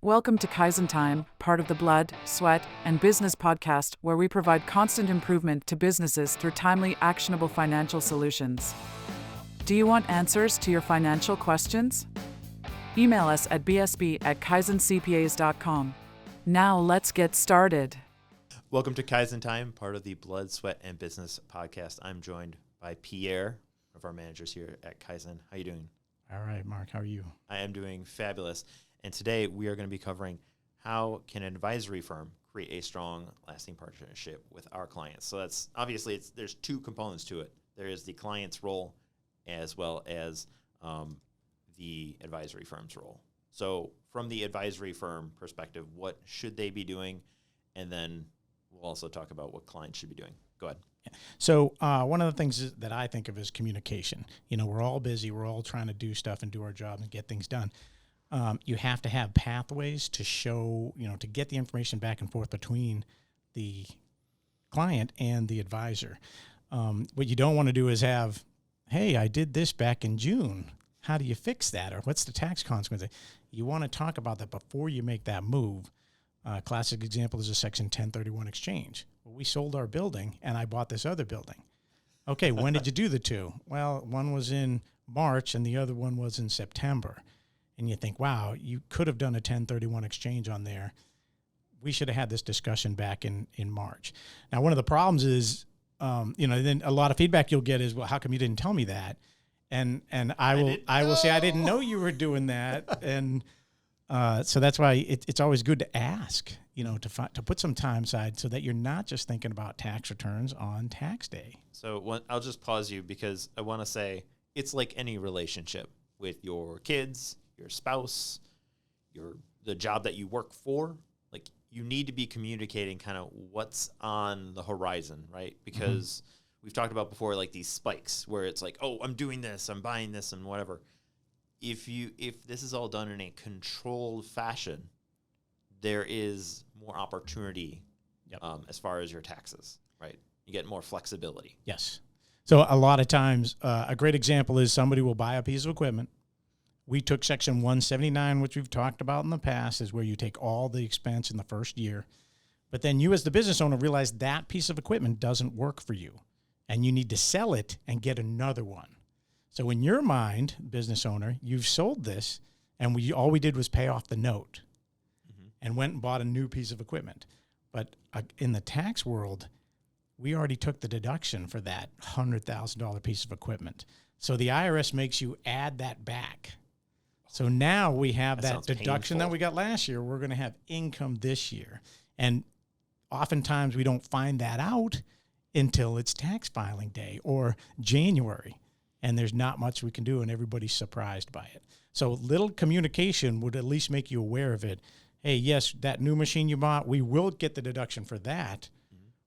Welcome to Kaizen Time, part of the Blood, Sweat, and Business podcast, where we provide constant improvement to businesses through timely, actionable financial solutions. Do you want answers to your financial questions? Email us at bsb@kaizencpas.com. Now let's get started. Welcome to Kaizen Time, part of the Blood, Sweat, and Business podcast. I'm joined by Pierre, one of our managers here at Kaizen. How are you doing? All right, Mark, how are you? I am doing fabulous. And today we are going to be covering how can an advisory firm create a strong, lasting partnership with our clients. So that's obviously there's two components to it. There is the client's role as well as the advisory firm's role. So from the advisory firm perspective, what should they be doing? And then we'll also talk about what clients should be doing. Go ahead. So one of the things that I think of is communication. You know, we're all busy. We're all trying to do stuff and do our job and get things done. You have to have pathways to show, to get the information back and forth between the client and the advisor. What you don't want to do is have, hey, I did this back in June. How do you fix that? Or what's the tax consequence? You want to talk about that before you make that move. Classic example is a Section 1031 exchange. Well, we sold our building and I bought this other building. Okay, when did you do the two? Well, one was in March and the other one was in September. And you think, wow, you could have done a 1031 exchange on there. We should have had this discussion back in March. Now, one of the problems is, then a lot of feedback you'll get is, well, how come you didn't tell me that? And I will say, I didn't know you were doing that. And so that's why it's always good to ask, to put some time aside so that you're not just thinking about tax returns on tax day. So I'll just pause you because I want to say it's like any relationship with your kids, your spouse, the job that you work for. Like, you need to be communicating kind of what's on the horizon, right? Because we've talked about before, like these spikes where it's like, oh, I'm doing this, I'm buying this, and whatever. If this is all done in a controlled fashion, there is more opportunity as far as your taxes, right? You get more flexibility. Yes. So a lot of times, a great example is somebody will buy a piece of equipment. We took Section 179, which we've talked about in the past, is where you take all the expense in the first year. But then you as the business owner realize that piece of equipment doesn't work for you, and you need to sell it and get another one. So in your mind, business owner, you've sold this, and all we did was pay off the note and went and bought a new piece of equipment. But in the tax world, we already took the deduction for that $100,000 piece of equipment. So the IRS makes you add that back. So now we have that deduction that we got last year. We're going to have income this year. And oftentimes we don't find that out until it's tax filing day or January. And there's not much we can do, and everybody's surprised by it. So little communication would at least make you aware of it. Hey, yes, that new machine you bought, we will get the deduction for that,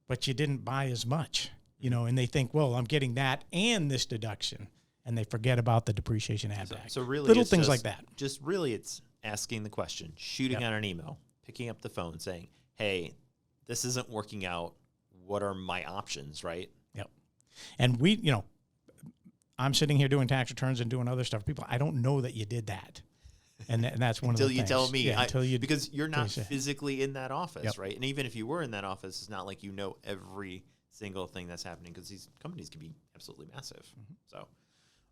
but you didn't buy as much, and they think, well, I'm getting that and this deduction. And they forget about the depreciation add back. So really, little things like that. Just really, it's asking the question, shooting out an email, picking up the phone, saying, "Hey, this isn't working out. What are my options?" Right? Yep. And I'm sitting here doing tax returns and doing other stuff. People, I don't know that you did that, and that's one of the things. Until you tell me, until you, because you're not physically in that office, right? And even if you were in that office, it's not like you know every single thing that's happening, because these companies can be absolutely massive. So.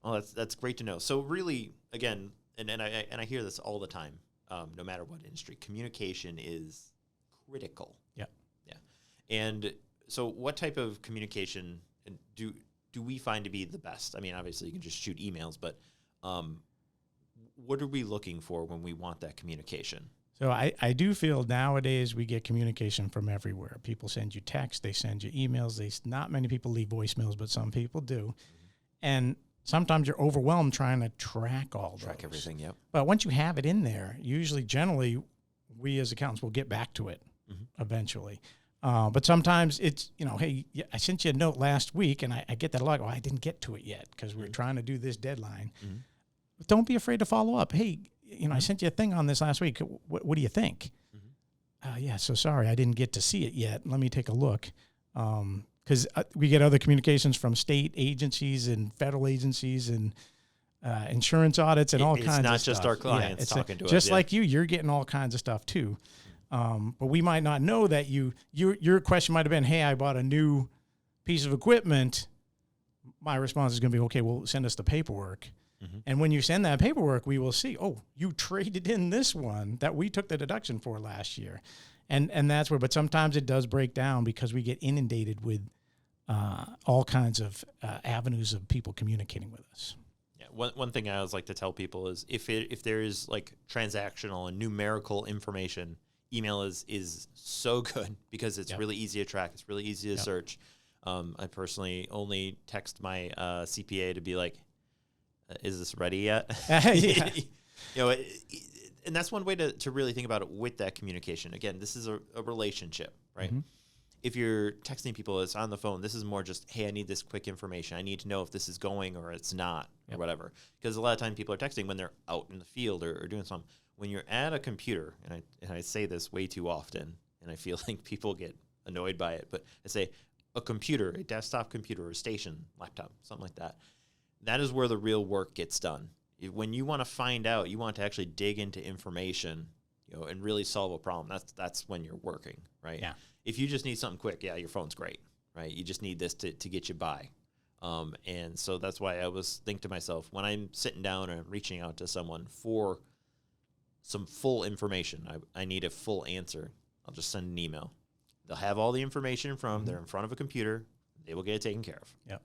Oh, that's great to know. So really, again, and I hear this all the time, no matter what industry, communication is critical. Yeah. And so what type of communication do we find to be the best? I mean, obviously you can just shoot emails, but what are we looking for when we want that communication? So I do feel nowadays we get communication from everywhere. People send you texts, they send you emails. Not many people leave voicemails, but some people do. And sometimes you're overwhelmed trying to track everything, yep. But once you have it in there, generally, we as accountants will get back to it eventually. But sometimes it's, hey, I sent you a note last week, and I get that a lot. Oh, I didn't get to it yet because we're trying to do this deadline. But don't be afraid to follow up. Hey, I sent you a thing on this last week. What do you think? Yeah, so sorry, I didn't get to see it yet. Let me take a look. Because we get other communications from state agencies and federal agencies, and insurance audits and all kinds of stuff. It's not just our clients talking to us. Just like you're getting all kinds of stuff too. But we might not know that your question might have been, hey, I bought a new piece of equipment. My response is going to be, okay, well, send us the paperwork. Mm-hmm. And when you send that paperwork, we will see, oh, you traded in this one that we took the deduction for last year. And that's where, but sometimes it does break down because we get inundated with all kinds of avenues of people communicating with us. Yeah, one thing I always like to tell people is if there is like transactional and numerical information, email is so good because it's really easy to track. It's really easy to search. I personally only text my CPA to be like, is this ready yet? And that's one way to really think about it with that communication. Again, this is a relationship, right? Mm-hmm. If you're texting people, it's on the phone. This is more just, hey, I need this quick information. I need to know if this is going or it's not or whatever. Because a lot of times people are texting when they're out in the field or doing something. When you're at a computer, and I say this way too often, and I feel like people get annoyed by it, but I say a computer, a desktop computer, or a station, laptop, something like that, that is where the real work gets done. When you want to find out, you want to actually dig into information, and really solve a problem. That's when you're working, right? Yeah. If you just need something quick, your phone's great, right? You just need this to get you by. And so that's why I always think to myself, when I'm sitting down and reaching out to someone for some full information, I need a full answer, I'll just send an email. They'll have all the information they're in front of a computer. They will get it taken care of. Yep.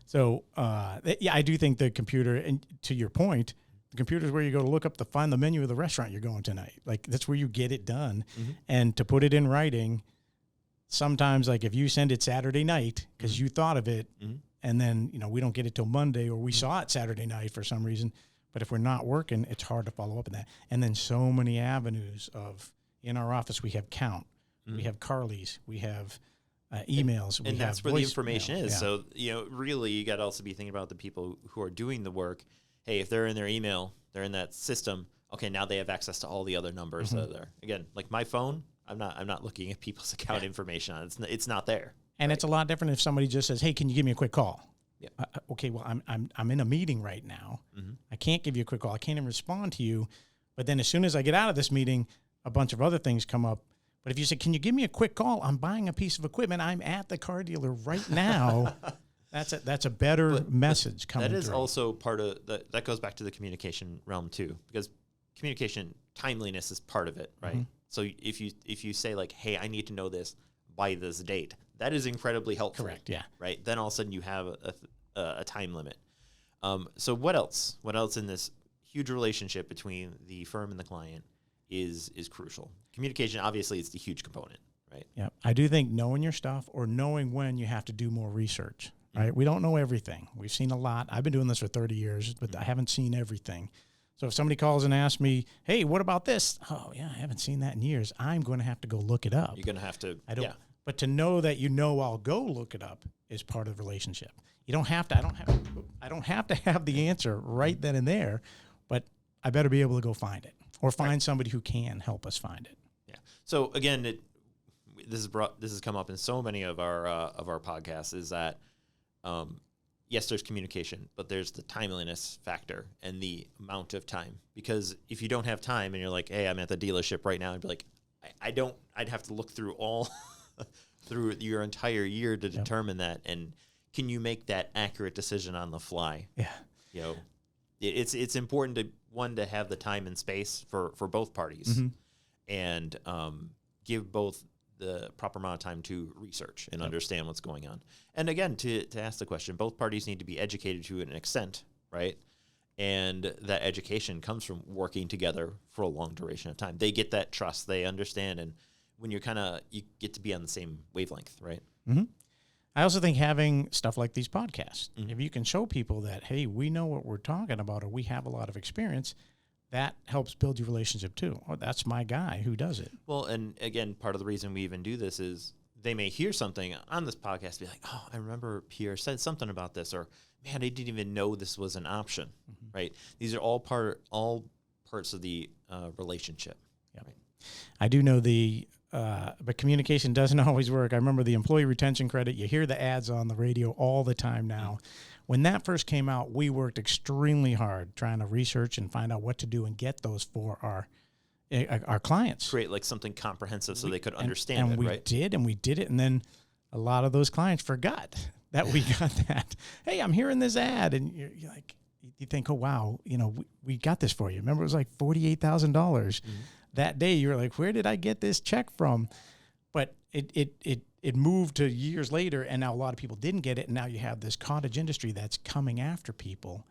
So, I do think the computer, and to your point, the computer is where you go to look up to find the menu of the restaurant you're going tonight. Like, that's where you get it done. Mm-hmm. And to put it in writing, sometimes, like, if you send it Saturday night because you thought of it, and then, we don't get it till Monday, or we saw it Saturday night for some reason. But if we're not working, it's hard to follow up on that. And then so many avenues in our office, we have Count, we have Carly's, we have emails. And that's where the information is. Yeah. So, really, you got to also be thinking about the people who are doing the work. Hey, if they're in their email, they're in that system. Okay, now they have access to all the other numbers that are there. Again, like my phone, I'm not looking at people's account information on it. It's not there. And it's a lot different if somebody just says, "Hey, can you give me a quick call?" Yeah. Okay. Well, I'm in a meeting right now. Mm-hmm. I can't give you a quick call. I can't even respond to you. But then as soon as I get out of this meeting, a bunch of other things come up. But if you say, "Can you give me a quick call? I'm buying a piece of equipment. I'm at the car dealer right now." That's a better message coming. That is through. Also part of that goes back to the communication realm too, because communication timeliness is part of it, right? Mm-hmm. So if you say like, "Hey, I need to know this by this date," that is incredibly helpful. Correct. Yeah. Right. Then all of a sudden you have a time limit. So what else? What else in this huge relationship between the firm and the client is crucial? Communication, obviously, is the huge component, right? Yeah. I do think knowing your stuff or knowing when you have to do more research, right? We don't know everything. We've seen a lot. I've been doing this for 30 years, but I haven't seen everything. So if somebody calls and asks me, "Hey, what about this?" Oh, yeah, I haven't seen that in years. I'm going to have to go look it up. You're going to have to. But to know that I'll go look it up is part of the relationship. You don't have to. I don't have to have the answer right then and there, but I better be able to go find it or find somebody who can help us find it. Yeah. So again, this has come up in so many of our podcasts. Is that yes, there's communication, but there's the timeliness factor and the amount of time. Because if you don't have time and you're like, "Hey, I'm at the dealership right now," I'd be like, I'd have to look through all through your entire year to determine that. And can you make that accurate decision on the fly? Yeah. It's important to have the time and space for both parties, and give both the proper amount of time to research and understand what's going on. And again, to ask the question, both parties need to be educated to an extent, right? And that education comes from working together for a long duration of time. They get that trust, they understand, and when you get to be on the same wavelength, right? Mm-hmm. I also think having stuff like these podcasts, if you can show people that, hey, we know what we're talking about, or we have a lot of experience, that helps build your relationship too. Oh, that's my guy who does it. Well, and again, part of the reason we even do this is they may hear something on this podcast, be like, "Oh, I remember Pierre said something about this," or "Man, I didn't even know this was an option," right? These are all parts of the relationship. Yeah. Right? I do know the but communication doesn't always work. I remember the employee retention credit. You hear the ads on the radio all the time now. When that first came out, we worked extremely hard trying to research and find out what to do and get those for our clients. Create like something comprehensive so they could understand and it, we right? did it. And then a lot of those clients forgot that we got that. Hey, I'm hearing this ad. And you're like, you think, oh, wow, we got this for you. Remember, it was like $48,000 that day. You were like, where did I get this check from? But it moved to years later, and now a lot of people didn't get it, and now you have this cottage industry that's coming after people.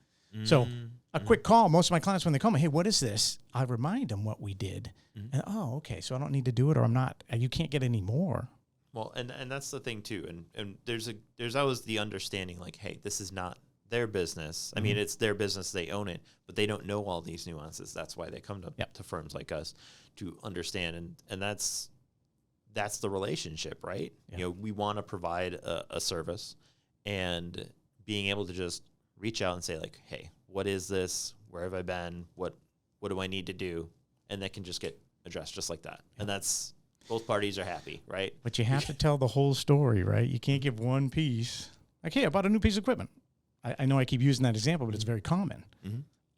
So a quick call. Most of my clients, when they call me, hey, what is this? I remind them what we did. And, oh, okay, so I don't need to do it, or I'm not. You can't get any more. Well, and that's the thing too, and there's always the understanding like, hey, this is not their business. I mean, it's their business; they own it, but they don't know all these nuances. That's why they come to firms like us to understand, and that's the relationship, right? Yeah. We want to provide a service, and being able to just reach out and say like, hey, what is this? Where have I been? What do I need to do? And that can just get addressed just like that, and that's. Both parties are happy, right? But you have to tell the whole story, right? You can't give one piece. Like, hey, I bought a new piece of equipment. I know I keep using that example, but it's very common.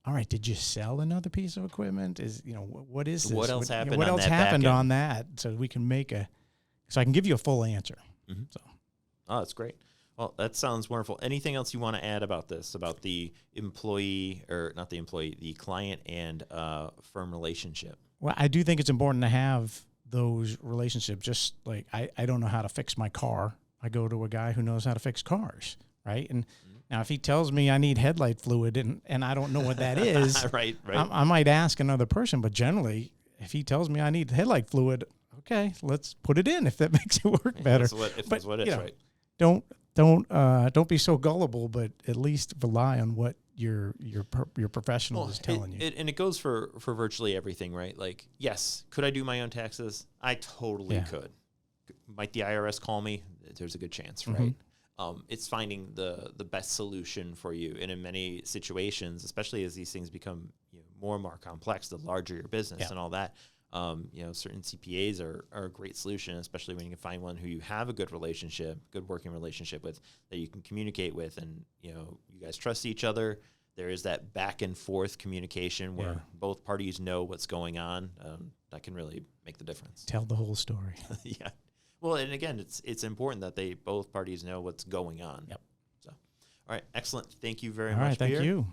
All right, did you sell another pice of equipment? What is this? What else happened? What else happened on that? So we can so I can give you a full answer. So, oh, that's great. Well, that sounds wonderful. Anything else you want to add about this, about the employee, or not the employee, the client and firm relationship? Well, I do think it's important to have those relationships. Just like I don't know how to fix my car, I go to a guy who knows how to fix cars, right? And now if he tells me I need headlight fluid and I don't know what that is, right. I might ask another person. But generally, if he tells me I need headlight fluid, okay, let's put it in if that makes it work better. That's what it's right. Don't be so gullible, but at least rely on what your professional is telling you. And it goes for virtually everything, right? Like, yes, could I do my own taxes? I totally could. Might the IRS call me? There's a good chance, right? It's finding the best solution for you. And in many situations, especially as these things become more and more complex, the larger your business and all that, certain CPAs are a great solution, especially when you can find one who you have a good working relationship with, that you can communicate with, and you guys trust each other. There is that back and forth communication where both parties know what's going on. That can really make the difference. Tell the whole story. Yeah. Well, and again, it's important that both parties know what's going on. Yep. So, all right, excellent. Thank you very much. All right, thank you.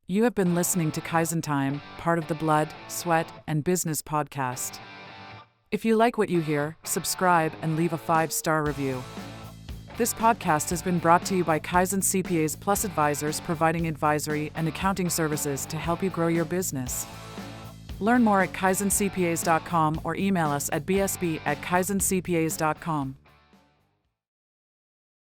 You have been listening to Kaizen Time, part of the Blood, Sweat, and Business podcast. If you like what you hear, subscribe and leave a 5-star review. This podcast has been brought to you by Kaizen CPAs Plus Advisors, providing advisory and accounting services to help you grow your business. Learn more at kaizencpas.com or email us at bsb@kaizencpas.com.